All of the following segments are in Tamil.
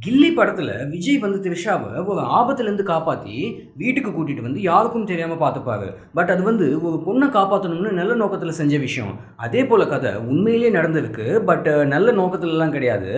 கில்லி படத்துல விஜய் வந்து த்ரிஷாவை ஒரு ஆபத்துல இருந்து காப்பாத்தி வீட்டுக்கு கூட்டிட்டு வந்து யாருக்கும் தெரியாம பார்த்துப்பாரு. பட் அது வந்து ஒரு பொண்ணை காப்பாற்றணும்னு நல்ல நோக்கத்துல செஞ்ச விஷயம். அதே போல கதை உண்மையிலேயே நடந்திருக்கு. பட் நல்ல நோக்கத்துல எல்லாம் கிடையாது.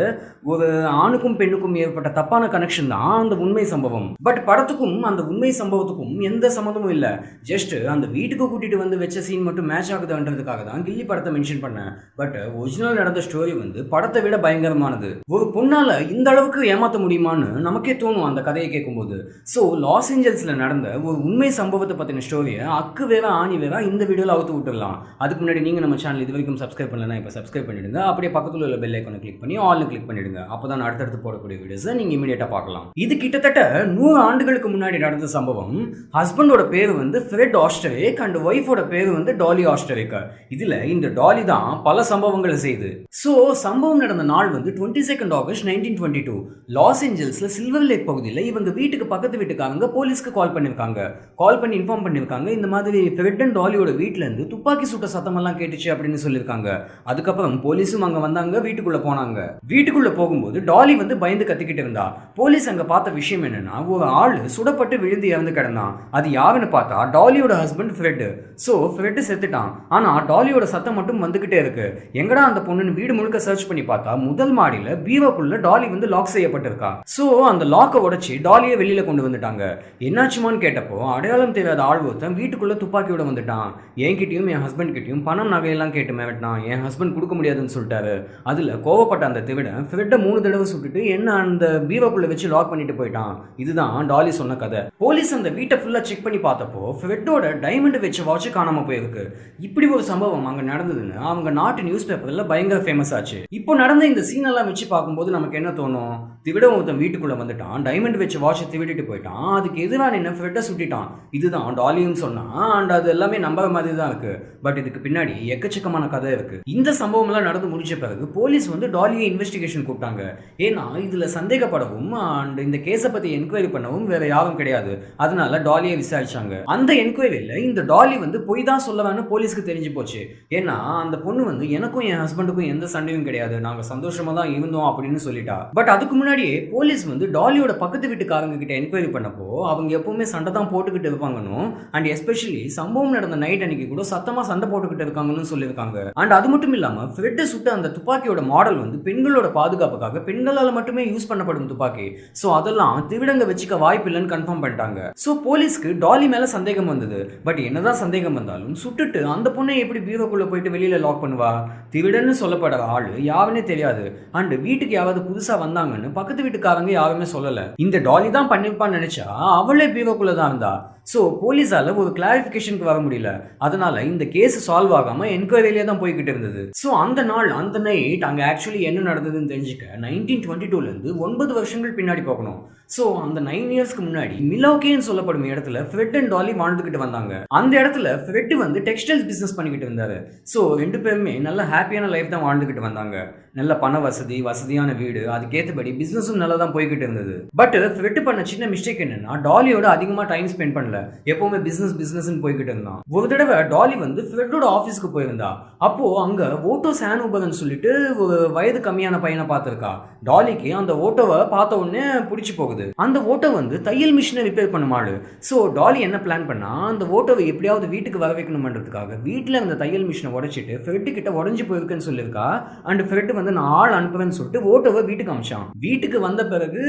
ஒரு ஆணுக்கும் பெண்ணுக்கும் ஏற்பட்ட தப்பான கனெக்ஷன் தான் அந்த உண்மை சம்பவம். பட் படத்துக்கும் அந்த உண்மை சம்பவத்துக்கும் எந்த சம்மந்தமும் இல்லை. ஜஸ்ட் அந்த வீட்டுக்கு கூட்டிட்டு வந்து வச்ச சீன் மட்டும் மேட்ச் ஆகுதுன்றதுக்காக தான் கில்லி படத்தை மென்ஷன் பண்ணேன். பட் ஒரிஜினல் நடந்த ஸ்டோரி வந்து படத்தை விட பயங்கரமானது. ஒரு பொண்ணால இந்த அளவுக்கு ஏமாற்ற முடியுமான்னு நமக்கே தோணும் அந்த கதையை கேட்கும்போது. ஸோ லாஸ் ஏஞ்சல்ஸில் நடந்த ஒரு உண்மை சம்பவத்தை பற்றின ஸ்டோரியை அக்கு வேற ஆணி வேற இந்த வீடியோவில் அவுத்து விட்டுடலாம். அதுக்கு முன்னாடி நீங்கள் நம்ம சேனல் இது வரைக்கும் சப்ஸ்கிரைப் பண்ணலன்னா இப்போ சப்ஸ்கிரைப் பண்ணிடுங்க. அப்படியே பக்கத்தில் உள்ள பெல் ஐக்கானை கிளிக் பண்ணி ஆல்னு கிளிக் பண்ணிடுங்க. அப்போ தான் அடுத்தடுத்து போடக்கூடிய வீடியோஸை நீங்கள் இமீடியட்டாக பார்க்கலாம். இது கிட்டத்தட்ட 100 ஆண்டுகளுக்கு முன்னாடி நடந்த சம்பவம். ஹஸ்பண்டோட பேர் வந்து ஃப்ரெட் ஆஸ்டரிக் அண்ட் ஒய்ஃபோட பேர் வந்து டாலி ஆஸ்டரிக். இதில் இந்த டாலி தான் பல சம்பவங்களை செய்யுது. ஸோ சம்பவம் நடந்த நாள் வந்து 22 ஆகஸ்ட் 1922 லாஸ் ஏஞ்சல்ஸ்ல சில்வர் லேக் பகுதியில் இவங்க வீட்டுக்கு பக்கத்து வீட்டுக்காரங்க போலீஸ்க்கு கால் பண்ணியிருக்காங்க. கால் பண்ணி இன்ஃபார்ம் பண்ணியிருக்காங்க, இந்த மாதிரி ஃப்ரெட் அண்ட் டாலியோட வீட்டில இருந்து துப்பாக்கி சுட்ட சத்தமெல்லாம் கேட்டுச்சு அப்படின்னு சொல்லியிருக்காங்க. அதுக்கப்புறம் போலீஸும் அங்கே வந்தாங்க, வீட்டுக்குள்ள போனாங்க. வீட்டுக்குள்ள போகும்போது டாலி வந்து பயந்து கத்திக்கிட்டு இருந்தா. போலீஸ் அங்கே பார்த்த விஷயம் என்னன்னா, ஒரு ஆள் சுடப்பட்டு விழுந்து இறந்து கிடந்தான். அது யாருன்னு பார்த்தா டாலியோட ஹஸ்பண்ட் ஃப்ரெட். ஸோ ஃப்ரெட் செத்துட்டான். ஆனால் டாலியோட சத்தம் மட்டும் வந்துகிட்டே இருக்கு. எங்கடா அந்த பொண்ணுன்னு வீடு முழுக்க சர்ச் பண்ணி பார்த்தா முதல் மாடியில் பீரோக்குள்ள டாலி வந்து லாக் செய்யப்பட்டிருக்கா. சோ அந்த லாக்கை உடைச்சு டாலியை வெளியில கொண்டு வந்துட்டாங்க. என்னாச்சுமான்னு கேட்டப்போ அடையாளம் தெரியாத ஆள் ஒருத்தன் வீட்டுக்குள்ள துப்பாக்கியோட வந்துட்டான். என்கிட்டயும் என் ஹஸ்பண்ட் கிட்டயும் பணம் நகையெல்லாம் கேட்டு மிரட்டினான். என் ஹஸ்பண்ட் கொடுக்க முடியாதுன்னு சொல்லிட்டாரு. அதுல கோவப்பட்ட அந்த திருடன் ஃப்ரெட்டை 3 தடவை சுட்டுட்டு என்ன அந்த பீரோக்குள்ள வச்சு லாக் பண்ணிட்டு போயிட்டான். இதுதான் டாலி சொன்ன கதை. போலீஸ் அந்த வீட்டை ஃபுல்லா செக் பண்ணி பார்த்தப்போ ஃப்ரெட்டோட டைமண்ட் வச்ச வாட்ச் காணாம போயிருக்கு. இப்படி ஒரு சம்பவம் அங்க நடந்ததுன்னு அவங்க நாட்டு நியூஸ் பேப்பர்ல பயங்கர ஃபேமஸ் ஆச்சு. இப்போ நடந்த இந்த சீன் எல்லாம் வச்சு பார்க்கும்போது நமக்கு என்ன தோணும்? திருடன் ஒருத்தன் வீட்டுக்குள்ள வந்துட்டான், டைமண்ட் வச்சு வாட்சை திருடிட்டு போயிட்டான், அதுக்கு எதிராக நின்று ஃப்ரெட்டை சுட்டிட்டான். இதுதான் டாலியும் சொன்னான். அண்ட் அது எல்லாமே நம்புற மாதிரி தான் இருக்கு. பட் இதுக்கு பின்னாடி எக்கச்சக்கமான கதை இருக்கு. இந்த சம்பவம் எல்லாம் நடந்து முடிச்ச பிறகு போலீஸ் வந்து டாலியை இன்வெஸ்டிகேஷன் கூப்பிட்டாங்க. ஏன்னா இதுல சந்தேகப்படவும் அண்ட் இந்த கேஸை பத்தி என்கொயரி பண்ணவும் வேற யாரும் கிடையாது. அதனால டாலியை விசாரிச்சாங்க. அந்த என்கொயரியில இந்த டாலி வந்து பொய் தான் சொல்லவான்னு போலீஸ்க்கு தெரிஞ்சு போச்சு. ஏன்னா அந்த பொண்ணு வந்து எனக்கும் என் ஹஸ்பண்டுக்கும் எந்த சண்டையும் கிடையாது, நாங்க சந்தோஷமா தான் இருந்தோம் அப்படின்னு சொல்லிட்டா. பட் அதுக்கு முன்னாடியே போலீஸ் வந்து டாலியோட பக்கத்து வீட்டுக்காரங்க கிட்ட என்கொயரி பண்ணப்போ அவங்க எப்பவுமே சண்டை தான் போட்டுக்கிட்டு இருப்பாங்கன்னு அண்ட் எஸ்பெஷலி சம்பவம் நடந்த நைட் அன்னைக்கு கூட சத்தமா சண்டை போட்டுக்கிட்டு இருக்காங்கன்னு சொல்லியிருக்காங்க. அண்ட் அது மட்டும் இல்லாம ஃப்ரெட் சுட்ட அந்த துப்பாக்கியோட மாடல் வந்து பெண்களோட பாதுகாப்புக்காக பெண்களால் மட்டுமே யூஸ் பண்ணப்படும் துப்பாக்கி. ஸோ அதெல்லாம் திருடங்க வச்சுக்க வாய்ப்பு இல்லைன்னு கன்ஃபார்ம் பண்ணிட்டாங்க. ஸோ போலீஸ்க்கு டாலி மேல சந்தேகம் வந்தது. பட் என்னதான் சந்தேகம் வந்தாலும் சுட்டுட்டு அந்த பொண்ணை எப்படி பீரோக்குள்ள போயிட்டு வெளியில லாக் பண்ணுவா? திருடன்னு சொல்லப்படுற ஆளு யாருன்னே தெரியாது. அண்ட் வீட்டுக்கு யாராவது புதுசா வந்தாங்கன்னு பக்கத்து வீட்டுக்காரங்க யாருமே சொல்லல. இந்த டாலி தான் பண்ணிருப்பான்னு நினைச்சா அவளே பீரோக்குள்ள தான் இருந்தா. ஸோ போலீஸால ஒரு கிளாரிஃபிகேஷனுக்கு வர முடியல. அதனால இந்த கேஸ் சால்வ் ஆகாம என்கொயரியிலே தான் போய்கிட்டு இருந்தது. ஸோ அந்த நாள் அந்த நைட் அங்கே ஆக்சுவலி என்ன நடந்ததுன்னு தெரிஞ்சுக்க 1922 இருந்து 9 வருஷங்கள் பின்னாடி போகணும். ஸோ அந்த 9 இயர்ஸ்க்கு முன்னாடி மிலோகேன்னு சொல்லப்படும் இடத்துல ஃப்ரெட் அண்ட் டாலி வாழ்ந்துகிட்டு வந்தாங்க. அந்த இடத்துல ஃப்ரெட் வந்து டெக்ஸ்டைல்ஸ் பிசினஸ் பண்ணிக்கிட்டு இருந்தாரு. ஸோ 2 பேருமே நல்ல ஹாப்பியான லைஃப் தான் வாழ்ந்துகிட்டு வந்தாங்க. நல்ல பண வசதி, வசதியான வீடு, அதுக்கேற்றபடி பிசினஸும் நல்லா தான் போய்கிட்டு இருந்தது. பட் ஃப்ரெட் பண்ண சின்ன மிஸ்டேக் என்னன்னா டாலியோட அதிகமாக டைம் ஸ்பெண்ட் பண்ணல. எப்பவுமே பிசினஸ் போய்கிட்டு இருந்தான். ஒரு தடவை டாலி வந்து ஃப்ரெட்டோட ஆஃபீஸ்க்கு போயிருந்தா. அப்போ அங்க ஓட்டோ சானுபகன் சொல்லிட்டு ஒரு வயது கம்மியான பையனை பார்த்திருக்கா. டாலிக்கு அந்த ஓட்டோவை பார்த்த உடனே பிடிச்சி போகுது. அந்த ஓட்டோ வந்து தையல் மிஷினை ரிப்பேர் பண்ணுமாடு. ஸோ டாலி என்ன பிளான் பண்ணா, அந்த ஓட்டோவை எப்படியாவது வீட்டுக்கு வர வைக்கணும்ன்றதுக்காக வீட்டில் அந்த தையல் மிஷினை உடைச்சிட்டு ஃப்ரெட்டு கிட்ட உடஞ்சி போயிருக்குன்னு சொல்லியிருக்கா. அண்ட் ஃப்ரெட் வந்து நான் ஆள் அனுப்புவேன்னு சொல்லிட்டு ஓட்டோவை வீட்டுக்கு அமிச்சான். வீட்டுக்கு வந்த பிறகு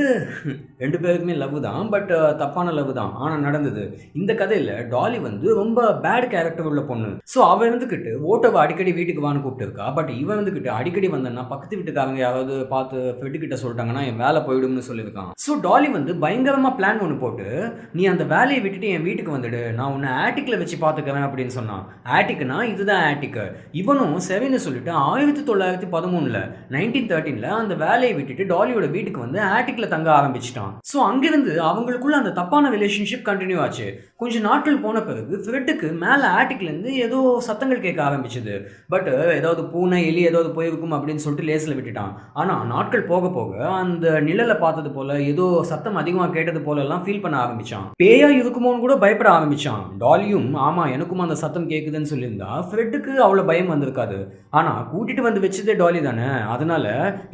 2 பேருக்குமே லவ் தான். பட் தப்பான லவ் தான் ஆனால் நடந்தது. இந்த கதையில டாலி வந்து ரொம்ப பேட் கேரக்டர் உள்ள பொண்ணு. ஸோ அவ இருந்துக்கிட்டு ஓட்டோவை அடிக்கடி வீட்டுக்கு வான்னு கூப்பிட்டு இருக்கா. பட் இவன் இருந்துக்கிட்டு அடிக்கடி வந்தேன்னா பக்கத்து வீட்டுக்காரங்க யாராவது பார்த்து ஃப்ரெட்டு கிட்ட சொல்லிட்டாங்கன்னா என் வேலை போயிடும்னு சொல்லியிருக்கான். ஸோ டாலி வந்து பயங்கரமா பிளான் ஒன்று போட்டு நீ அந்த வேலையை விட்டுட்டு என் வீட்டுக்கு வந்துடு, நான் உன்னை ஆட்டிக்ல வச்சு பார்த்துக்கிறேன் அப்படின்னு சொன்னான். ஆட்டிக்னா இதுதான் ஆட்டிக். இவனும் சரின்னு சொல்லிட்டு 1913 1913 அந்த வேலையை விட்டுட்டு டாலியோட வீட்டுக்கு வந்து ஆட்டிக்ல தங்க ஆரம்பிச்சிட்டான். ஸோ அங்கிருந்து அவங்களுக்குள்ள அந்த தப்பான ரிலேஷன்ஷிப் கண்டினியூ ஆச்சு. கொஞ்ச நாட்கள் போன பிறகு ஃப்ரெட்டுக்கு மேலே ஆட்டிக்ல இருந்து ஏதோ சத்தங்கள் கேட்க ஆரம்பிச்சது. பட் ஏதாவது பூனை எலி ஏதாவது போயிருக்கும் அப்படின்னு சொல்லிட்டு லேசில் விட்டுட்டான். ஆனால் நாட்கள் போக போக அந்த நிழலை பார்த்தது போல ஏதோ சத்தம் அதிகமாக கேட்டது போல எல்லாம் ஃபீல் பண்ண ஆரம்பிச்சான். பேயா இருக்குமோன்னு கூட பயப்பட ஆரம்பிச்சான். டாலியும் ஆமா எனக்கும் அந்த சத்தம் கேட்குதுன்னு சொல்லியிருந்தா ஃப்ரெட்டுக்கு அவ்வளோ பயம் வந்திருக்காது. ஆனா கூட்டிட்டு வந்து வச்சதே டாலி தானே, அதனால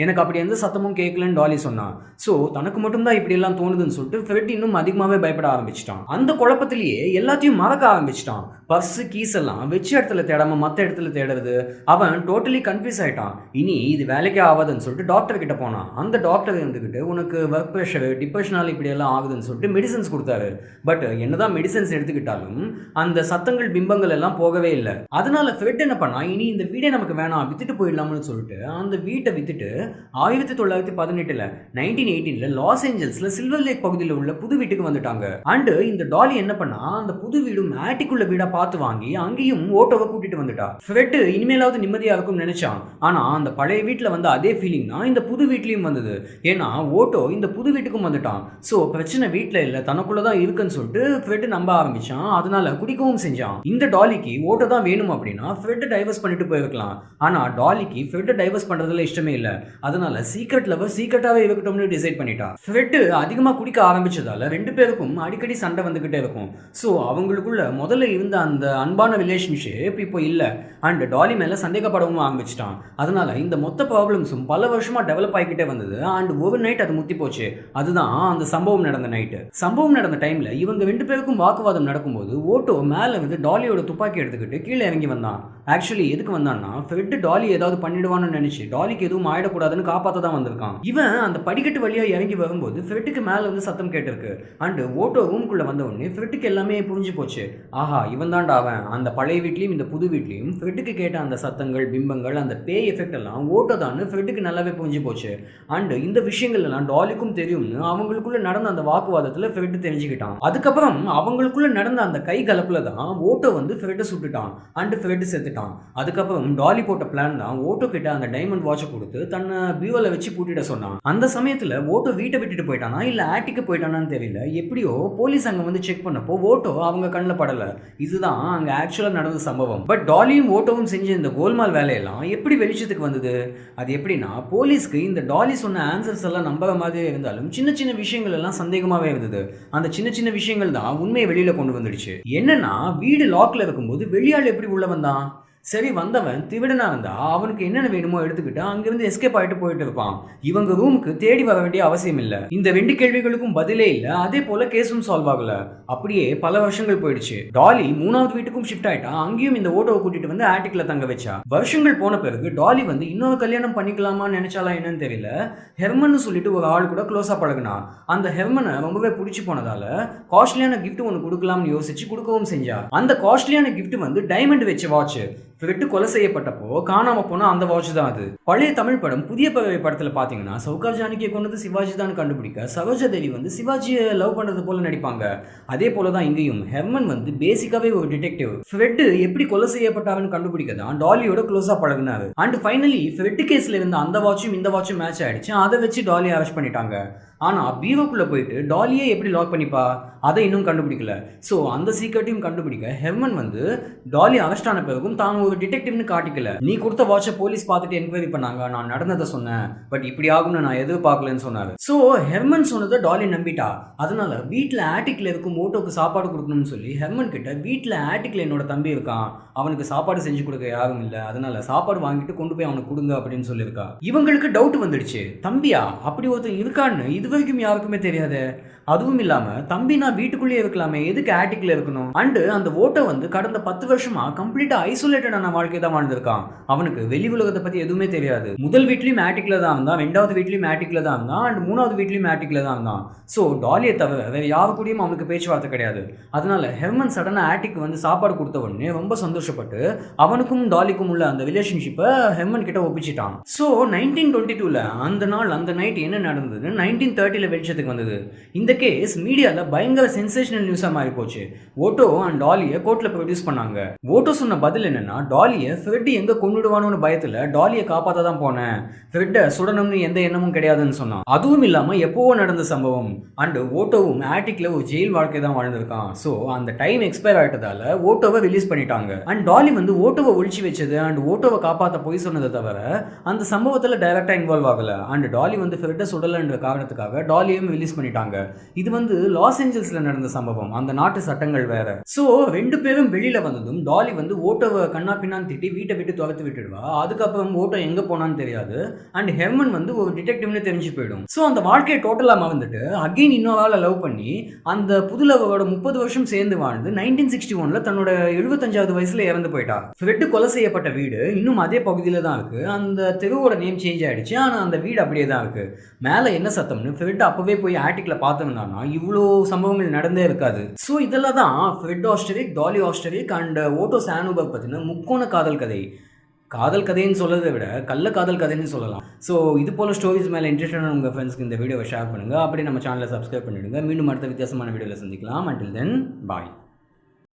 எனக்கு அப்படி எந்த சத்தமும் கேட்கலன்னு டாலி சொன்னான். ஸோ தனக்கு மட்டும்தான் இப்படி எல்லாம் தோணுதுன்னு சொல்லிட்டு ஃப்ரெட் இன்னும் அதிகமாகவே பயப்பட ஆரம்பிச்சிட்டான். அந்த குழப்பத்திலேயே எல்லாத்தையும் மறக்க ஆரம்பிச்சிட்டான். பர்ஸ் கீஸ் எல்லாம் வச்ச இடத்துல தேடாம மற்ற இடத்துல தேடுறது. அவன் டோட்டலி கன்ஃபியூஸ் ஆயிட்டான். இனி இது வேலைக்கே ஆகாதுன்னு சொல்லிட்டு டாக்டர் கிட்ட போனான். அந்த டாக்டர் இருந்துக்கிட்டு உனக்கு ஒர்க் ப்ரெஷர் டிப்ரெஷனால் இப்படி எல்லாம் ஆகுதுன்னு சொல்லிட்டு மெடிசன்ஸ் கொடுத்தாரு. பட் என்னதான் மெடிசன்ஸ் எடுத்துக்கிட்டாலும் அந்த சத்தங்கள் பிம்பங்கள் எல்லாம் போகவே இல்லை. அதனால ஃப்ரெட் என்ன பண்ணா, இனி இந்த வீடே நமக்கு வேணாம் வித்துட்டு போயிடலாம்னு சொல்லிட்டு அந்த வீட்டை வித்துட்டு 1918 1918 லாஸ் ஏஞ்சல்ஸ்ல சில்வர் லேக் பகுதியில் உள்ள புது வீட்டுக்கு வந்துட்டாங்க. அண்ட் இந்த டாலி என்ன பண்ணா, அந்த புது வீடும் மேட்டிக்குள்ள வீடா பார்த்து வாங்கி அங்கேயும் ஓட்டோவை கூட்டிட்டு வந்துட்டா. ஃப்ரெட் இனிமேலாவது நிம்மதியா இருக்கும் நினைச்சான். ஆனா அந்த பழைய வீட்டுல வந்து அதே ஃபீலிங் தான் இந்த புது வீட்லயும் வந்தது. ஏன்னா ஓட்டோ இந்த புது வீட்டுக்கும் வந்துட்டான். ஸோ பிரச்சனை வீட்டில் இல்லை தனக்குள்ளதான் இருக்குன்னு சொல்லிட்டு ஃப்ரெட் நம்ப ஆரம்பிச்சான். அதனால குடிக்கவும் செஞ்சான். இந்த டாலிக்கு ஓட்டோ தான் வேணும் அப்படின்னா ஃப்ரெட் டைவர்ஸ் பண்ணிட்டு போயிருக்கலாம். ஆனா டாலிக்கு ஃப்ரெட் டைவர்ஸ் பண்றதுல இஷ்டமே இல்லை. அதனால சீக்ரெட் லவர் சீக்ரெட்டாவே இருக்கட்டும்னு டிசைட் பண்ணிட்டா. ஃப்ரெட் அதிகமா குடிக்க ஆரம்பிச்சதால ரெண்டு பேருக்கும் அடிக்கடி சண்டை வந்துகிட்டே இருக்கும். ஸோ அவங்களுக்குள்ள முதல்ல இருந்த அந்த அன்பான ரிலேஷன்ஷிப் இப்போ இல்லை. அண்ட் டாலி மேல சந்தேகப்படவும் ஆரம்பிச்சிட்டான். அதனால இந்த மொத்த ப்ராப்ளம்ஸும் பல வருஷமா டெவலப் ஆகிக்கிட்டே வந்தது. அண்ட் ஒரு நைட் அது முத்தி போச்சு. அதுதான் அந்த சம்பவம் நடந்த நைட்டு. சம்பவம் நடந்த டைம்ல இவங்க ரெண்டு பேருக்கும் வாக்குவாதம் நடக்கும்போது ஓட்டோ மேல வந்து டாலியோட துப்பாக்கி எடுத்துக்கிட்டு கீழே இறங்கி வந்தான். ஆக்சுவலி எதுக்கு வந்தான்னா, ஃப்ரெட் டாலி ஏதாவது பண்ணிடுவான்னு நினைச்சு டாலிக்கு எதுவும் ஆயிடக்கூடாதுன்னு காப்பாற்ற தான் வந்திருக்கான். இவன் அந்த படிக்கட்டு வழியா இறங்கி வரும்போது ஃப்ரெட்டுக்கு மேல வந்து சத்தம் கேட்டிருக்கு. அண்ட் ஓட்டோ ரூம்குள்ள வந்த உடனே ஃப்ரெட்டுக்கு எல்லாமே புரிஞ்சு போச்சு. ஆஹா, இவன் தான்டா அவன். அந்த பழைய வீட்லயும் இந்த புது வீட்லயும் ஃப்ரெட்டுக்கு கேட்ட அந்த சத்தங்கள் பிம்பங்கள் அந்த பேய் எஃபெக்ட் எல்லாம் ஓட்டோ தான் ஃப்ரெட்டுக்கு நல்லாவே புரிஞ்சு போச்சு. அண்ட் இந்த விஷயங்கள் எல்லாம் டாலிக்கும் தெரியும்னு அவங்களுக்குள்ள நடந்த அந்த வாக்குவாதத்துல ஃப்ரெட் தெரிஞ்சுக்கிட்டான். அதுக்கப்புறம் அவங்களுக்குள்ள நடந்த அந்த கை கலப்புல தான் ஓட்டோ வந்து ஃப்ரெட்டை சுட்டுட்டான். அண்ட் ஃப்ரெட் செத்துட்டான். அதுக்கப்புறம் டாலி போட்ட பிளான் தான் ஓட்டோ கிட்ட அந்த டைமண்ட் வாட்சை கொடுத்து தன்னை பியூவல வச்சு பூட்டிட சொன்னான். அந்த சமயத்துல ஓட்டோ வீட்டை விட்டுட்டு போயிட்டானா இல்ல ஆட்டிக்கு போயிட்டானான்னு தெரியல. எப்படியோ போலீஸ் அங்க வந்து செக் பண்ணப்போ ஓட்டோ அவங்க கண்ணில் படல. இதுதான் அங்க ஆக்சுவலா நடந்த சம்பவம். பட் டாலியும் ஓட்டோவும் செஞ்ச இந்த கோல்மால் வேலையெல்லாம் எப்படி வெளிச்சத்துக்கு வந்தது? அது எப்படின்னா, போலீஸ்க்கு இந்த டாலி சொன்ன ஆன்சர்ஸ் எல்லாம் நம்புற மாதிரியே இருந்தாலும் சின்ன சின்ன விஷயங்கள் எல்லாம் சந்தேகமாவே இருந்தது. அந்த சின்ன சின்ன விஷயங்கள் தான் உண்மையை வெளியில கொண்டு வந்துடுச்சு. என்னன்னா, வீடு லாக்ல இருக்கும்போது வெளியாள் எப்படி உள்ள வந்தான்? சரி, வந்தவன் திருடனா இருந்தா அவனுக்கு என்னென்ன வேணுமோ எடுத்துக்கிட்டு அங்கிருந்து எஸ்கேப் ஆகிட்டு போயிட்டு இருப்பான். இவங்க ரூமுக்கு தேடி வர வேண்டிய அவசியம் இல்லை. இந்த ரெண்டு கேள்விகளுக்கும் பதிலே இல்லை. அதே போல கேஸும் சால்வ் ஆகல. அப்படியே பல வருஷங்கள் போயிடுச்சு. டாலி மூணாவது வீட்டுக்கும் ஷிஃப்ட் ஆயிட்டா. அங்கேயும் இந்த ஓட்டோவை கூட்டிட்டு வந்து ஆட்டிக்ல தங்க வச்சா. வருஷங்கள் போன பிறகு டாலி வந்து இன்னொரு கல்யாணம் பண்ணிக்கலாமான்னு நினைச்சாலா என்னன்னு தெரியல. ஹெர்மன் சொல்லிட்டு ஒரு ஆள் கூட க்ளோஸா பழகுனா. அந்த ஹெர்மனை ரொம்பவே பிடிச்சி போனதால காஸ்ட்லியான கிஃப்ட் ஒன்று கொடுக்கலாம்னு யோசிச்சு கொடுக்கவும் செஞ்சா. அந்த காஸ்ட்லியான கிஃப்ட் வந்து டைமண்ட் வச்ச வாட்ச். ஃப்ரெட் கொலை செய்யப்பட்டப்போ காணாம போனா அந்த வாட்ச் தான் அது. பழைய தமிழ் படம் புதிய பறவை படத்துல பாத்தீங்கன்னா சவுகார் ஜானகியை கொண்டது சிவாஜி தான் கண்டுபிடிக்க சரோஜா தேவி வந்து சிவாஜியை லவ் பண்றது போல நடிப்பாங்க. அதே போலதான் இங்கேயும் ஹெர்மன் வந்து பேசிக்காவே ஒரு டிடெக்டிவ். ஃப்ரெட் எப்படி கொலை செய்யப்பட்டாருன்னு கண்டுபிடிக்க தான் டாலியோட க்ளோஸா பழகினாரு. அண்ட் ஃபைனலி ஃப்ரெட் கேஸ்ல இருந்த அந்த வாட்சும் இந்த வாட்சும் மேட்ச் ஆயிடுச்சு. அதை வச்சு டாலி அரெஸ்ட் பண்ணிட்டாங்க. ஆனா பீரோக்குள்ள போயிட்டு டாலியே எப்படி லாக் பண்ணிப்பா அதை இன்னும் கண்டுபிடிக்கல. ஸோ அந்த சீக்கிரட்டையும் கண்டுபிடிக்க ஹெர்மன் வந்து டாலி அரெஸ்ட் ஆன பிறகும் தான் ஒரு டிடெக்டிவ்னு காட்டிக்கல. நீ கொடுத்த வாட்சை போலீஸ் பார்த்துட்டு என்கொயரி பண்ணாங்க, நான் நடந்ததை சொன்னேன், பட் இப்படி ஆகும்னு நான் எதிர்பார்க்கலன்னு சொன்னாரு. ஸோ ஹெர்மன் சொன்னதை டாலி நம்பிட்டா. அதனால வீட்டில் ஆட்டிக்ல இருக்கும் ஓட்டோக்கு சாப்பாடு கொடுக்கணும்னு சொல்லி ஹெர்மன் கிட்ட வீட்டில் ஆட்டிக்ல என்னோட தம்பி இருக்கான், அவனுக்கு சாப்பாடு செஞ்சு கொடுக்க யாரும் இல்லை, அதனால சாப்பாடு வாங்கிட்டு கொண்டு போய் அவனுக்கு கொடுங்க அப்படின்னு சொல்லியிருக்கா. இவங்களுக்கு டவுட் வந்துடுச்சு, தம்பியா அப்படி ஒருத்தன் இருக்கான்னு இது வரைக்கும் யாருக்குமே தெரியாது. அதுவும் இல்லாம தம்பி நான் வீட்டுக்குள்ளேயே இருக்கலாமே, எதுக்கு ஆட்டிக்ல இருக்கணும்? அண்டு அந்த ஓட்டோ வந்து கடந்த 10 வருஷமா கம்ப்ளீட்டா ஐசோலேட்டடான வாழ்க்கை தான் வாழ்ந்திருக்கான். அவனுக்கு வெளி உலகத்தை பத்தி எதுவுமே தெரியாது. முதல் வீட்லயும் ஆட்டிக்ல தான் இருந்தான், ரெண்டாவது வீட்லயும் ஆட்டிக்ல தான் இருந்தான், அண்ட் மூணாவது வீட்லயும் ஆட்டிக்ல தான் இருந்தான். ஸோ டாலியை தவிர வேற யாரு கூடயும் அவனுக்கு பேச்சுவார்த்தை கிடையாது. அதனால ஹெர்மன் சடனா ஆட்டிக் வந்து சாப்பாடு கொடுத்த உடனே ரொம்ப சந்தோஷப்பட்டு அவனுக்கும் டாலிக்கும் உள்ள அந்த ரிலேஷன்ஷிப்பை ஹெர்மன் கிட்ட ஒப்பிச்சிட்டான். ஸோ 1922 அந்த நாள் அந்த நைட் என்ன நடந்தது 1930 வெளிச்சத்துக்கு வந்தது. இந்த கேஸ் மீடியால பயங்கர சென்சேஷனல் நியூஸா மாறி போச்சு. ஓட்டோ அண்ட் டாலியை கோர்ட்ல ப்ரொடியூஸ் பண்ணாங்க. ஓட்டோ சொன்ன பதில் என்னன்னா, டாலியை ஃப்ரெட் எங்க கொண்டுடுவானோன்னு பயத்துல டாலியை காப்பாத்த தான் போனேன், ஃப்ரெட்டை சுடணும்னு எந்த எண்ணமும் கிடையாதுன்னு சொன்னான். அதுவும் இல்லாம எப்பவோ நடந்த சம்பவம். அண்ட் ஓட்டோவும் ஆட்டிக்ல ஒரு ஜெயில் வாழ்க்கை தான் வாழ்ந்திருக்கான். ஸோ அந்த டைம் எக்ஸ்பயர் ஆயிட்டதால ஓட்டோவை ரிலீஸ் பண்ணிட்டாங்க. அண்ட் டாலி வந்து ஓட்டோவை ஒழிச்சு வச்சது அண்ட் ஓட்டோவை காப்பாற்ற போய் சொன்னதை தவிர அந்த சம்பவத்தில் டைரக்டா இன்வால்வ் ஆகல. அண்ட் டாலி வந்து ஃப்ரெட்டை சுடலன்ற காரணத்துக்காக காரணத்துக்காக டாலியும் ரிலீஸ் பண்ணிட்டாங்க. இது வந்து லாஸ் ஏஞ்சல்ஸ்ல நடந்த சம்பவம். அந்த நாட்டு சட்டங்கள் வேற. ஸோ 2 பேரும் வெளியில வந்ததும் டாலி வந்து ஓட்டோவை கண்ணா பின்னான்னு திட்டி வீட்டை விட்டு துரத்து விட்டுடுவா. அதுக்கப்புறம் ஓட்டோ எங்க போனான்னு தெரியாது. அண்ட் ஹெர்மன் வந்து ஒரு டிடெக்டிவ்னு தெரிஞ்சு போயிடும். ஸோ அந்த வாழ்க்கையை டோட்டலா மறந்துட்டு அகைன் இன்னொரு ஆளை லவ் பண்ணி அந்த புதுலவோட 30 வருஷம் சேர்ந்து வாழ்ந்து 1961ல தன்னோட 75வது வயசுல இறந்து போயிட்டா. ஃப்ரெட் கொலை செய்யப்பட்ட வீடு இன்னும் அதே பகுதியில தான் இருக்கு. அந்த தெருவோட நேம் சேஞ்ச் ஆயிடுச்சு. ஆனா அந்த வீடு அப்படியே தான் இருக்கு. மேல என்ன சத்தம்னு ஃப்ரெட் அப்பவே போய் ஆட்டிக்ல பார்த்திருந்தானா இவ்வளோ சம்பவங்கள் நடந்தே இருக்காது. ஸோ இதெல்லாம் தான் ஃப்ரெட் ஆஸ்டரிக், டாலி ஆஸ்டரிக் அண்ட் ஓட்டோ சானுபர்க் பத்தின முக்கோண காதல் கதை. காதல் கதைன்னு சொல்றதை விட கள்ள காதல் கதைன்னு சொல்லலாம். ஸோ இது போல ஸ்டோரிஸ் மேலே இன்ட்ரெஸ்டான உங்கள் ஃப்ரெண்ட்ஸ்க்கு இந்த வீடியோவை ஷேர் பண்ணுங்கள். அப்படி நம்ம சேனலை சப்ஸ்கிரைப் பண்ணிவிடுங்க. மீண்டும் அடுத்த வித்தியாசமான வீடியோவில் சந்திக்கலாம். until then bye.